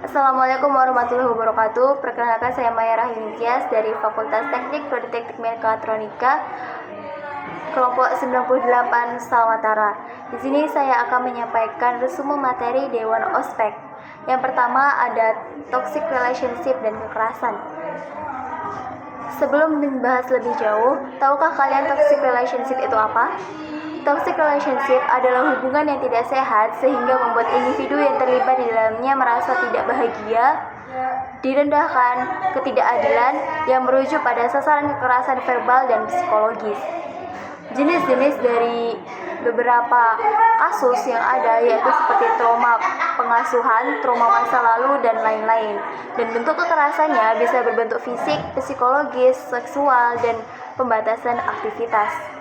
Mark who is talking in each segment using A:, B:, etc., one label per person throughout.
A: Assalamualaikum warahmatullahi wabarakatuh. Perkenalkan, saya Maya Rahim Tias dari Fakultas Teknik Prodi Teknik Mekatronika kelompok 98 Sawatara. Di sini saya akan menyampaikan resume materi Dewan Ospek. Yang pertama ada toxic relationship dan kekerasan. Sebelum membahas lebih jauh, tahukah kalian toxic relationship itu apa? Toxic relationship adalah hubungan yang tidak sehat sehingga membuat individu yang terlibat di dalamnya merasa tidak bahagia, direndahkan, ketidakadilan yang merujuk pada sasaran kekerasan verbal dan psikologis. Jenis-jenis dari beberapa kasus yang ada yaitu seperti trauma pengasuhan, trauma masa lalu, dan lain-lain. Dan bentuk kekerasannya bisa berbentuk fisik, psikologis, seksual, dan pembatasan aktivitas.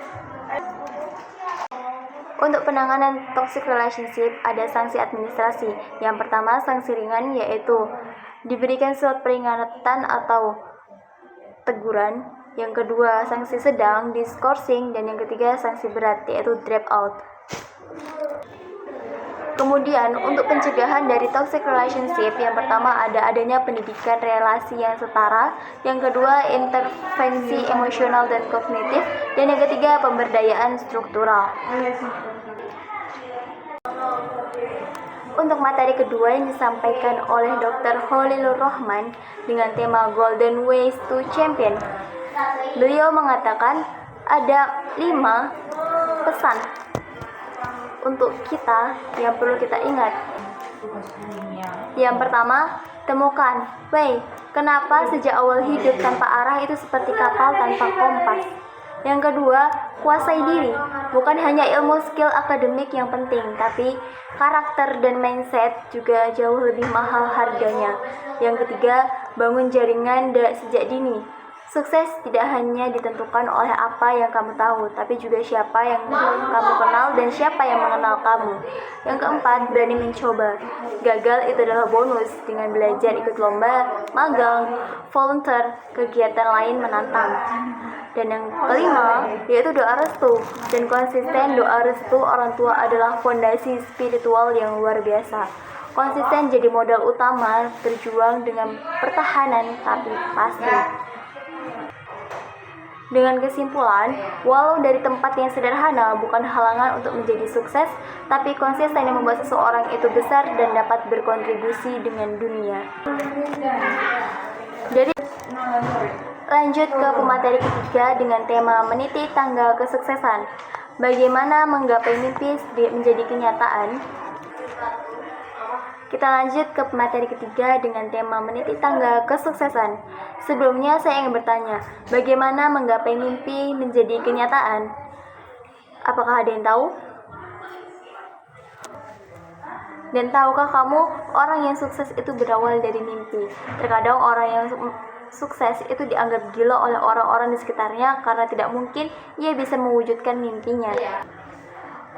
A: Untuk penanganan toxic relationship ada sanksi administrasi. Yang pertama, sanksi ringan yaitu diberikan surat peringatan atau teguran. Yang kedua, sanksi sedang, discoursing, dan yang ketiga, sanksi berat yaitu drop out. Kemudian, untuk pencegahan dari toxic relationship, yang pertama adanya pendidikan relasi yang setara, yang kedua intervensi emosional dan kognitif, dan yang ketiga pemberdayaan struktural. Untuk materi kedua yang disampaikan oleh Dr. Holilur Rahman dengan tema Golden Ways to Champion, beliau mengatakan ada 5 pesan untuk kita yang perlu kita ingat. Yang pertama, temukan why, kenapa sejak awal hidup tanpa arah itu seperti kapal tanpa kompas. Yang kedua, kuasai diri. Bukan hanya ilmu skill akademik yang penting, tapi karakter dan mindset juga jauh lebih mahal harganya. Yang ketiga, bangun jaringan sejak dini. Sukses tidak hanya ditentukan oleh apa yang kamu tahu, tapi juga siapa yang kamu kenal dan siapa yang mengenal kamu. Yang keempat, berani mencoba. Gagal itu adalah bonus dengan belajar ikut lomba, magang, volunteer, kegiatan lain menantang. Dan yang kelima, yaitu doa restu. Dan konsisten doa restu orang tua adalah fondasi spiritual yang luar biasa. Konsisten jadi modal utama berjuang dengan pertahanan tapi pasti. Dengan kesimpulan, walau dari tempat yang sederhana bukan halangan untuk menjadi sukses, tapi konsisten yang membuat seseorang itu besar dan dapat berkontribusi dengan dunia. Jadi, lanjut ke pemateri ketiga dengan tema meniti tangga kesuksesan. Bagaimana menggapai mimpi menjadi kenyataan? Kita lanjut ke materi ketiga dengan tema meniti tangga kesuksesan. Sebelumnya saya ingin bertanya, bagaimana menggapai mimpi menjadi kenyataan? Apakah ada yang tahu? Dan tahukah kamu, orang yang sukses itu berawal dari mimpi. Terkadang orang yang sukses itu dianggap gila oleh orang-orang di sekitarnya karena tidak mungkin ia bisa mewujudkan mimpinya.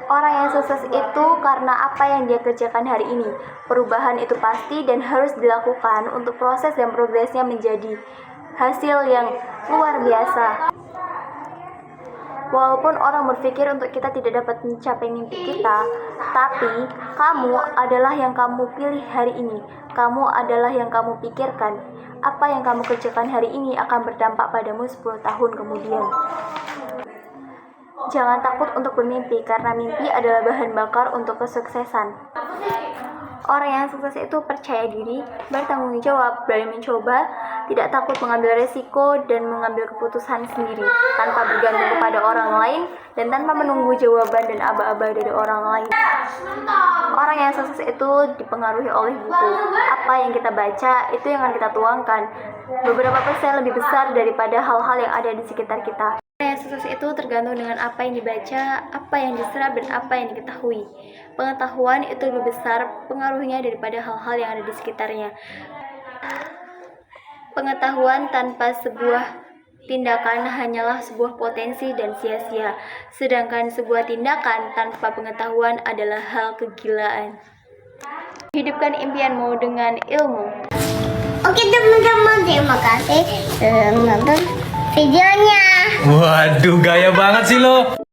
A: Orang yang sukses itu karena apa yang dia kerjakan hari ini. Perubahan itu pasti dan harus dilakukan untuk proses dan progresnya menjadi hasil yang luar biasa. Walaupun orang berpikir untuk kita tidak dapat mencapai mimpi kita, tapi kamu adalah yang kamu pilih hari ini. Kamu adalah yang kamu pikirkan. Apa yang kamu kerjakan hari ini akan berdampak padamu 10 tahun kemudian. Jangan takut untuk bermimpi, karena mimpi adalah bahan bakar untuk kesuksesan. Orang yang sukses itu percaya diri, bertanggung jawab, berani mencoba, tidak takut mengambil resiko, dan mengambil keputusan sendiri, tanpa bergantung kepada orang lain, dan tanpa menunggu jawaban dan aba-aba dari orang lain. Orang yang sukses itu dipengaruhi oleh buku. Apa yang kita baca, itu yang akan kita tuangkan. Beberapa persen lebih besar daripada hal-hal yang ada di sekitar kita. Orang yang sukses itu tergantung dengan apa yang dibaca, apa yang diserap, dan apa yang diketahui. Pengetahuan itu lebih besar pengaruhnya daripada hal-hal yang ada di sekitarnya. Pengetahuan tanpa sebuah tindakan hanyalah sebuah potensi dan sia-sia. Sedangkan sebuah tindakan tanpa pengetahuan adalah hal kegilaan. Hidupkan impianmu dengan ilmu.
B: Oke teman-teman, terima kasih sudah menonton videonya.
C: Waduh, gaya banget sih lo.